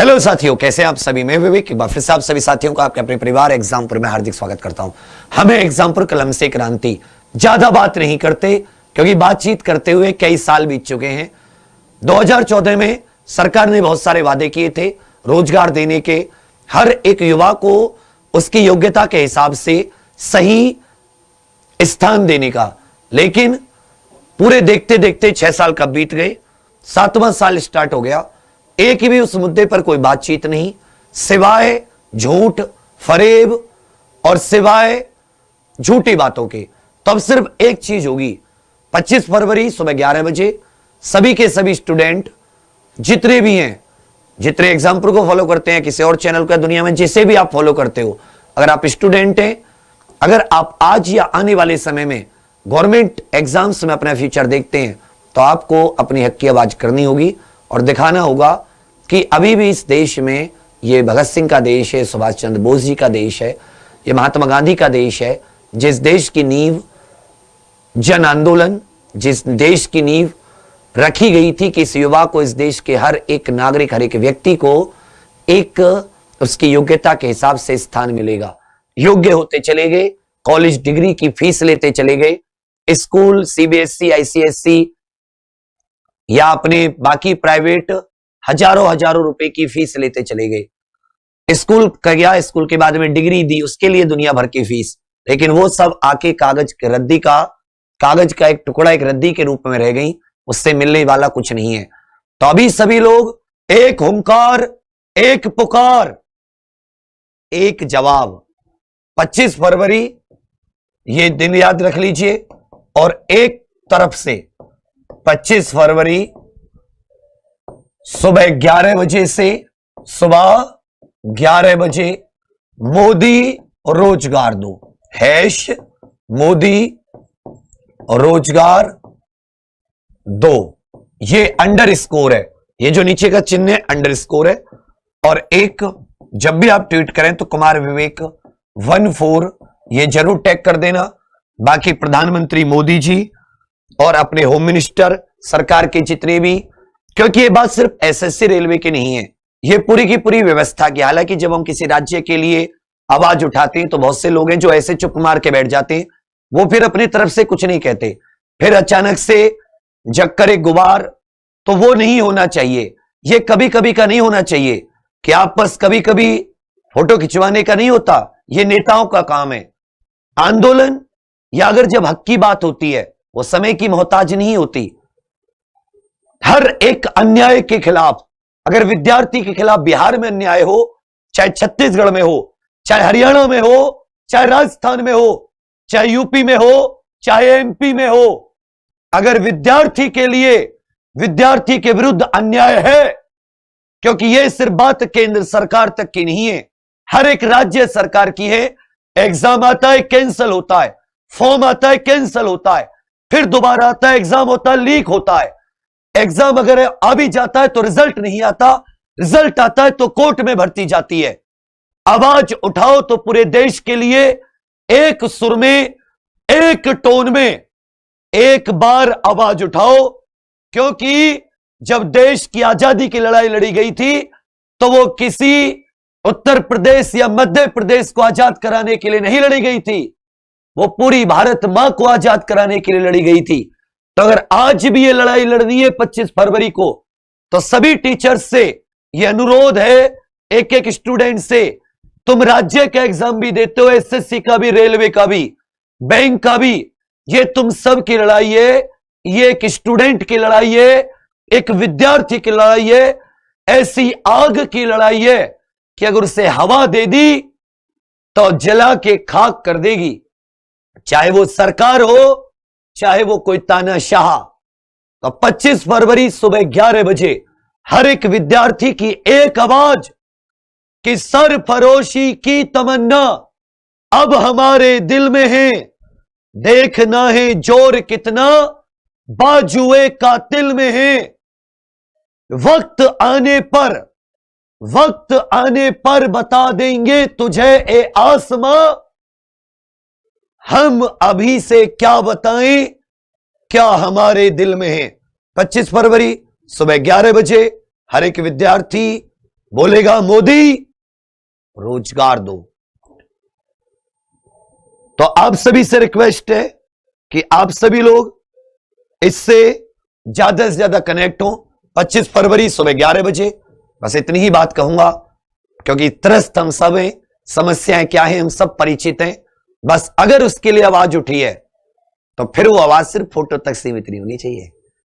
Hello साथियों, कैसे आप सभी। मैं विवेक एक बार फिर से आप सभी साथियों का आपके अपने परिवार एग्जामपुर में हार्दिक स्वागत करता हूं। हमें एग्जामपुर कलम से क्रांति। ज्यादा बात नहीं करते क्योंकि बातचीत करते हुए कई साल बीत चुके हैं। 2014 में सरकार ने बहुत सारे वादे किए थे रोजगार देने के, हर एक युवा को उसकी योग्यता के हिसाब से सही स्थान देने का। लेकिन पूरे देखते देखते 6 साल कब बीत गए, 7वां साल स्टार्ट हो गया, एक भी उस मुद्दे पर कोई बातचीत नहीं, सिवाय झूठ फरेब और सिवाय झूठी बातों के। तो अब सिर्फ एक चीज होगी, 25 फरवरी सुबह 11 बजे सभी के सभी स्टूडेंट जितने भी हैं, जितने एग्जाम्पल को फॉलो करते हैं, किसी और चैनल का दुनिया में जिसे भी आप फॉलो करते हो, अगर आप स्टूडेंट हैं, अगर आप आज या आने वाले समय में गवर्नमेंट एग्जाम्स में अपना फ्यूचर देखते हैं, तो आपको अपनी हक की आवाज करनी होगी और दिखाना होगा कि अभी भी इस देश में, ये भगत सिंह का देश है, सुभाष चंद्र बोस जी का देश है, ये महात्मा गांधी का देश है, जिस देश की नींव जन आंदोलन, जिस देश की नींव रखी गई थी कि इस युवा को, इस देश के हर एक नागरिक, हर एक व्यक्ति को एक उसकी योग्यता के हिसाब से स्थान मिलेगा। योग्य होते चले गए, कॉलेज डिग्री की फीस लेते चले गए, स्कूल सीबीएसई आईसीएसई या अपने बाकी प्राइवेट हजारों रुपए की फीस लेते चले गए। स्कूल का गया, स्कूल के बाद में डिग्री दी, उसके लिए दुनिया भर की फीस, लेकिन वो सब आके कागज का एक टुकड़ा, एक रद्दी के रूप में रह गई, उससे मिलने वाला कुछ नहीं है। तो अभी सभी लोग एक हुंकार, एक पुकार, एक जवाब। 25 फरवरी ये दिन याद रख लीजिए। और एक तरफ से 25 फरवरी सुबह 11 बजे से सुबह 11 बजे मोदी रोजगार दो, हैश मोदी रोजगार दो, ये अंडरस्कोर है, ये जो नीचे का चिन्ह है अंडरस्कोर है। और एक जब भी आप ट्वीट करें तो कुमार विवेक 14 ये जरूर टैग कर देना। बाकी प्रधानमंत्री मोदी जी और अपने होम मिनिस्टर, सरकार के जितने भी, क्योंकि ये बात सिर्फ एसएससी रेलवे की नहीं है, ये पूरी की पूरी व्यवस्था की। हालांकि जब हम किसी राज्य के लिए आवाज उठाते हैं तो बहुत से लोग हैं जो ऐसे चुप मार के बैठ जाते हैं, वो फिर अपनी तरफ से कुछ नहीं कहते, फिर अचानक से जग करे गुबार। तो वो नहीं होना चाहिए, ये कभी कभी का नहीं होना चाहिए कि आप बस कभी कभी फोटो खिंचवाने का नहीं होता, ये नेताओं का काम है। आंदोलन या अगर जब हक की बात होती है, वो समय की मोहताज नहीं होती। हर एक अन्याय के खिलाफ, अगर विद्यार्थी के खिलाफ बिहार में अन्याय हो, चाहे छत्तीसगढ़ में हो, चाहे हरियाणा में हो, चाहे राजस्थान में हो, चाहे यूपी में हो, चाहे एमपी में हो, अगर विद्यार्थी के लिए, विद्यार्थी के विरुद्ध अन्याय है, क्योंकि यह सिर्फ बात केंद्र सरकार तक की नहीं है, हर एक राज्य सरकार की है। एग्जाम आता है कैंसिल होता है, फॉर्म आता है कैंसिल होता है, फिर दोबारा आता है, एग्जाम होता है लीक होता है, एग्जाम अगर आ भी जाता है तो रिजल्ट नहीं आता, रिजल्ट आता है तो कोर्ट में भर्ती जाती है। आवाज उठाओ तो पूरे देश के लिए एक सुर में, एक टोन में एक बार आवाज उठाओ। क्योंकि जब देश की आजादी की लड़ाई लड़ी गई थी तो वो किसी उत्तर प्रदेश या मध्य प्रदेश को आजाद कराने के लिए नहीं लड़ी गई थी, वो पूरी भारत मां को आजाद कराने के लिए लड़ी गई थी। तो अगर आज भी ये लड़ाई लड़नी है 25 फरवरी को, तो सभी टीचर्स से ये अनुरोध है, एक एक स्टूडेंट से, तुम राज्य का एग्जाम भी देते हो, एसएससी का भी, रेलवे का भी, बैंक का भी, ये तुम सब की लड़ाई है, ये एक स्टूडेंट की लड़ाई है, एक विद्यार्थी की लड़ाई है, ऐसी आग की लड़ाई है कि अगर उसे हवा दे दी तो जला के खाक कर देगी, चाहे वो सरकार हो, चाहे वो कोई तानाशाह। तो 25 फरवरी सुबह 11 बजे हर एक विद्यार्थी की एक आवाज कि सरफरोशी की तमन्ना अब हमारे दिल में है, देखना है जोर कितना बाजुए कातिल में है। वक्त आने पर बता देंगे तुझे ए आसमां, हम अभी से क्या बताएं क्या हमारे दिल में है। 25 फरवरी सुबह 11 बजे हर एक विद्यार्थी बोलेगा मोदी रोजगार दो। तो आप सभी से रिक्वेस्ट है कि आप सभी लोग इससे ज्यादा से ज्यादा कनेक्ट हो। 25 फरवरी सुबह 11 बजे। बस इतनी ही बात कहूंगा, क्योंकि त्रस्त हम सब हैं, समस्याएं क्या है हम सब परिचित हैं। बस अगर उसके लिए आवाज उठी है तो फिर वो आवाज सिर्फ फोटो तक सीमित नहीं होनी चाहिए।